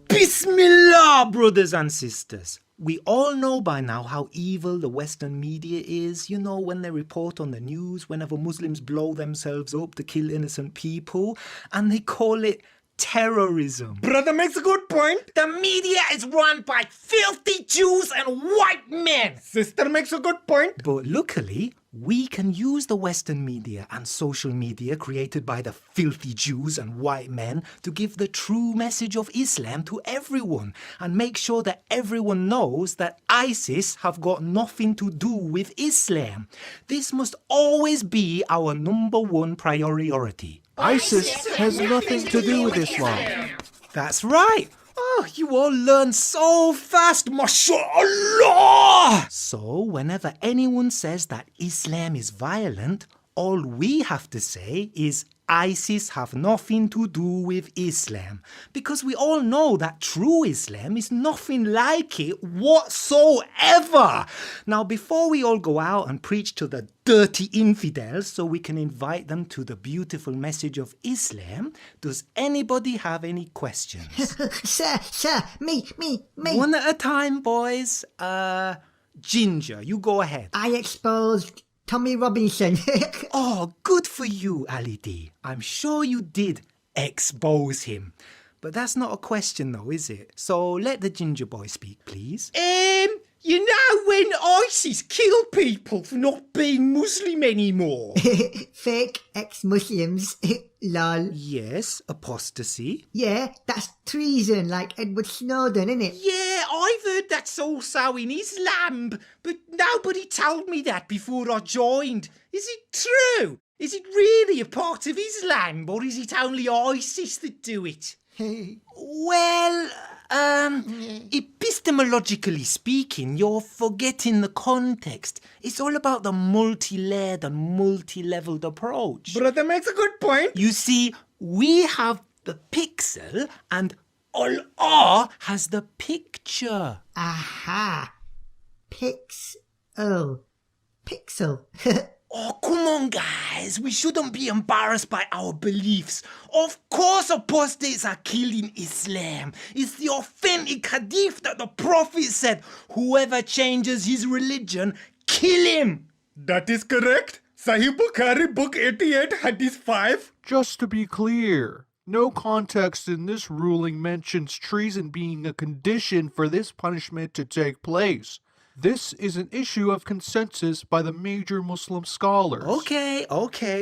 Bismillah, brothers and sisters. We all know by now how evil the Western media is. You know, when they report on the news, whenever Muslims blow themselves up to kill innocent people, and they call it terrorism. Brother makes a good point. The media is run by filthy Jews and white men. Sister makes a good point. But luckily, we can use the Western media and social media created by the filthy Jews and white men to give the true message of Islam to everyone and make sure that everyone knows that ISIS have got nothing to do with Islam. This must always be our number 1 priority. ISIS has nothing to do with Islam. That's right. Oh, you all learn so fast, mashallah! So, whenever anyone says that Islam is violent, all we have to say is ISIS have nothing to do with Islam. Because we all know that true Islam is nothing like it whatsoever. Now, before we all go out and preach to the dirty infidels so we can invite them to the beautiful message of Islam, does anybody have any questions? Sir, me. One at a time, boys. Ginger, you go ahead. I exposed Tommy Robinson. Oh, good for you, Ali D. I'm sure you did expose him. But that's not a question though, is it? So let the ginger boy speak, please. You know when ISIS kill people for not being Muslim anymore? Fake ex-Muslims. Lol. Yes, apostasy. Yeah, that's treason like Edward Snowden, innit? Yeah, I've heard that's also in Islam, but nobody told me that before I joined. Is it true? Is it really a part of Islam, or is it only ISIS that do it? Well, epistemologically speaking, you're forgetting the context. It's all about the multi-layered and multi-leveled approach. Brother makes a good point. You see, we have the pixel and Allah has the picture. Aha. Pixel. Oh, come on, guys. We shouldn't be embarrassed by our beliefs. Of course apostates are killing Islam. It's the authentic hadith that the Prophet said, whoever changes his religion, kill him. That is correct. Sahih Bukhari, book 88, hadith 5. Just to be clear, no context in this ruling mentions treason being a condition for this punishment to take place. This is an issue of consensus by the major Muslim scholars. Okay,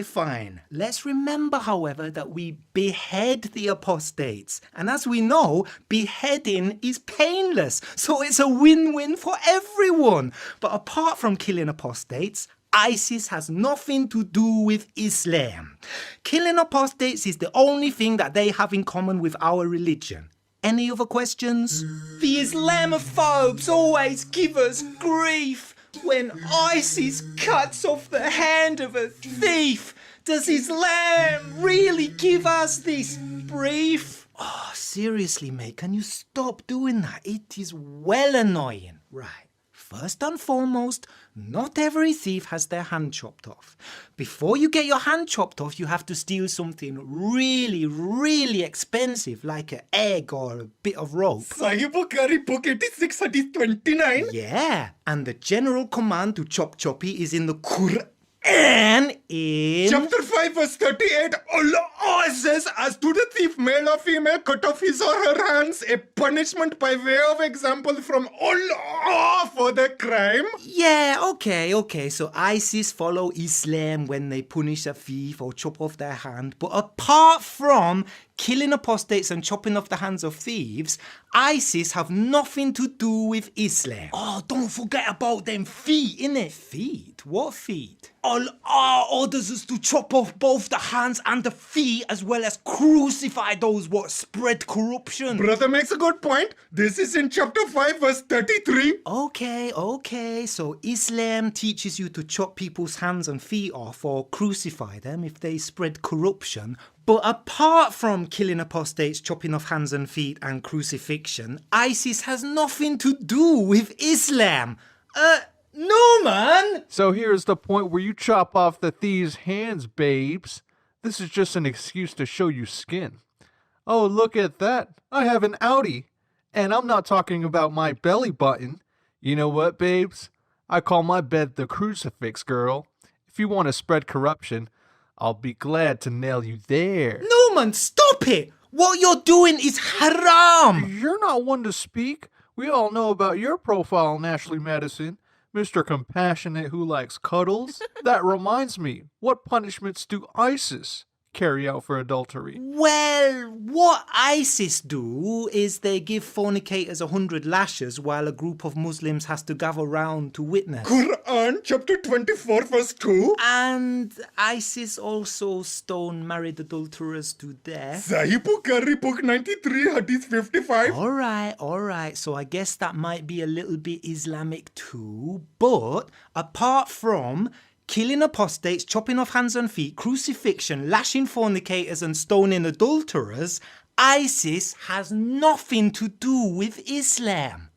fine. Let's remember, however, that we behead the apostates. And as we know, beheading is painless. So it's a win-win for everyone. But apart from killing apostates, ISIS has nothing to do with Islam. Killing apostates is the only thing that they have in common with our religion. Any other questions? The Islamophobes always give us grief. When ISIS cuts off the hand of a thief, does Islam really give us this brief? Oh, seriously, mate, can you stop doing that? It is well annoying. Right. First and foremost, not every thief has their hand chopped off. Before you get your hand chopped off, you have to steal something really, really expensive, like an egg or a bit of rope. Sahih Bukhari, book 86, hadith 29. Yeah, and the general command to chop choppy is in the Quran in... Chapter 5, verse 38, Allah says, as to the thief, male or female, cut off his or her hands, a punishment by way of example from Allah for the crime. Yeah, okay, so ISIS follow Islam when they punish a thief or chop off their hand, but apart from killing apostates and chopping off the hands of thieves, ISIS have nothing to do with Islam. Oh, don't forget about them feet, innit? Feet? What feet? Allah orders us to chop off both the hands and the feet, as well as crucify those what spread corruption. Brother makes a good point. This is in chapter 5, verse 33. Okay, so Islam teaches you to chop people's hands and feet off or crucify them if they spread corruption. But apart from killing apostates, chopping off hands and feet and crucifixion, ISIS has nothing to do with Islam. Norman! So here's the point where you chop off the thief's hands, babes. This is just an excuse to show you skin. Oh, look at that. I have an outie. And I'm not talking about my belly button. You know what, babes? I call my bed the crucifix, girl. If you want to spread corruption, I'll be glad to nail you there. Norman, stop it! What you're doing is haram! You're not one to speak. We all know about your profile in Ashley Madison. Mr. Compassionate who likes cuddles. That reminds me, what punishments do ISIS carry out for adultery? Well, what ISIS do is they give fornicators 100 lashes while a group of Muslims has to gather round to witness. Quran chapter 24 verse 2. And ISIS also stone married adulterers to death. Sahih Bukhari book 93 hadith 55. Alright, so I guess that might be a little bit Islamic too, but apart from killing apostates, chopping off hands and feet, crucifixion, lashing fornicators and stoning adulterers, ISIS has nothing to do with Islam.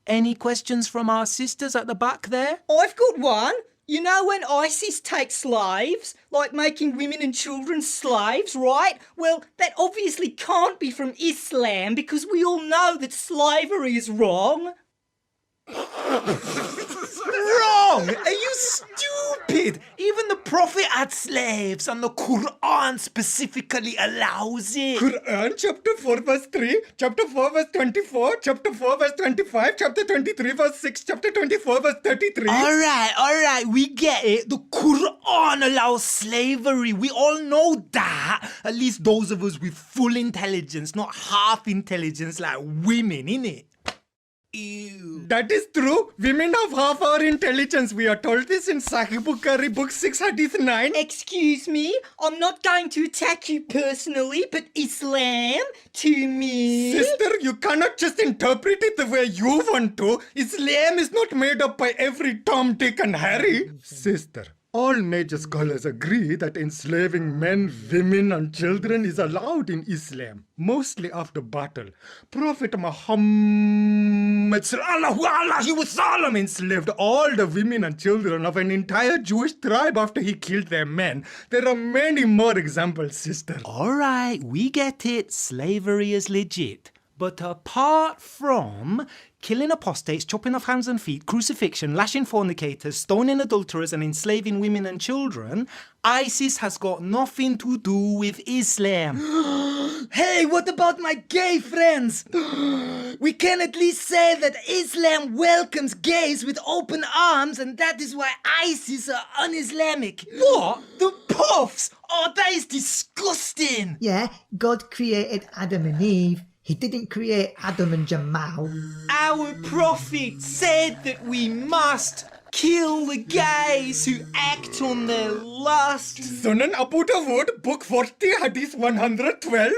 Any questions from our sisters at the back there? I've got one. You know when ISIS takes slaves, like making women and children slaves, right? Well, that obviously can't be from Islam because we all know that slavery is wrong. Wrong! Are you stupid? Even the Prophet had slaves and the Quran specifically allows it. Quran chapter 4 verse 3, chapter 4 verse 24, chapter 4 verse 25, chapter 23 verse 6, chapter 24 verse 33. Alright, we get it. The Quran allows slavery. We all know that. At least those of us with full intelligence, not half intelligence like women, innit? Ew. That is true. Women have half our intelligence. We are told this in Sahih Bukhari book 6 hadith 9. Excuse me, I'm not going to attack you personally, but Islam, to me... Sister, you cannot just interpret it the way you want to. Islam is not made up by every Tom, Dick and Harry. Sister, all major scholars agree that enslaving men, women and children is allowed in Islam, mostly after battle. Prophet Muhammad sallallahu alaihi wasallam enslaved all the women and children of an entire Jewish tribe after he killed their men. There are many more examples, sister. Alright, we get it. Slavery is legit. But apart from killing apostates, chopping off hands and feet, crucifixion, lashing fornicators, stoning adulterers and enslaving women and children, ISIS has got nothing to do with Islam. Hey, what about my gay friends? We can at least say that Islam welcomes gays with open arms and that is why ISIS are un-Islamic. What? The puffs? Oh, that is disgusting. Yeah, God created Adam and Eve. He didn't create Adam and Jamal. Our prophet said that we must kill the gays who act on their lust. Sunan Abu Dawud, book 40, hadith 112.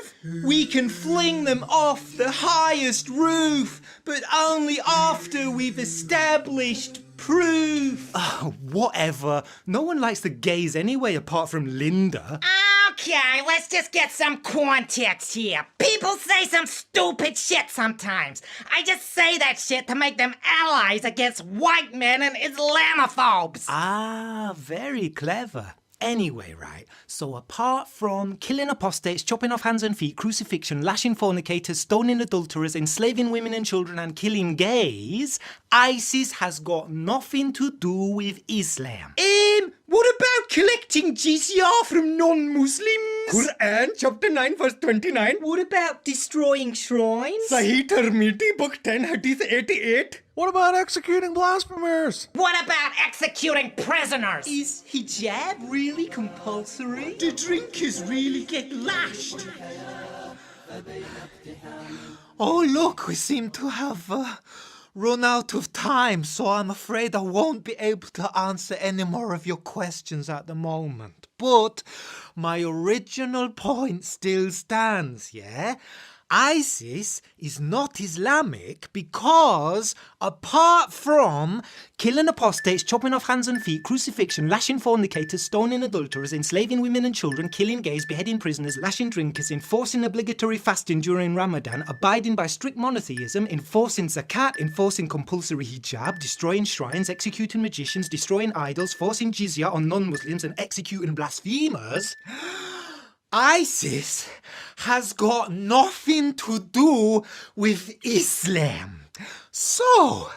We can fling them off the highest roof, but only after we've established proof. Whatever. No one likes the gays anyway, apart from Linda. Okay, let's just get some context here. People say some stupid shit sometimes. I just say that shit to make them allies against white men and Islamophobes. Ah, very clever. Anyway, right, so apart from killing apostates, chopping off hands and feet, crucifixion, lashing fornicators, stoning adulterers, enslaving women and children and killing gays, ISIS has got nothing to do with Islam. What about collecting jizya from non-Muslims? Quran chapter 9 verse 29. What about destroying shrines? Sahih Tirmidhi book 10 hadith 88. What about executing blasphemers? What about executing prisoners? Is hijab really compulsory? Do drinkers really get lashed? Oh, look, we seem to have run out of time, so I'm afraid I won't be able to answer any more of your questions at the moment. But my original point still stands, yeah? ISIS is not Islamic because, apart from killing apostates, chopping off hands and feet, crucifixion, lashing fornicators, stoning adulterers, enslaving women and children, killing gays, beheading prisoners, lashing drinkers, enforcing obligatory fasting during Ramadan, abiding by strict monotheism, enforcing zakat, enforcing compulsory hijab, destroying shrines, executing magicians, destroying idols, forcing jizya on non-Muslims and executing blasphemers, ISIS has got nothing to do with Islam. So,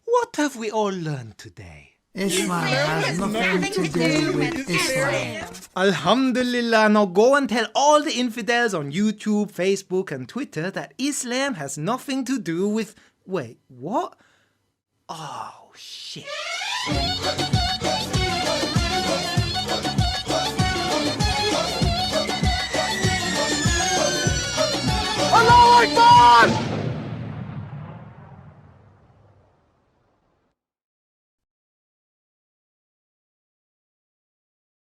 what have we all learned today? Islam has nothing to do with Islam. Alhamdulillah, now go and tell all the infidels on YouTube, Facebook and Twitter that Islam has nothing to do with... Wait, what? Oh, shit. Allahu Akbar!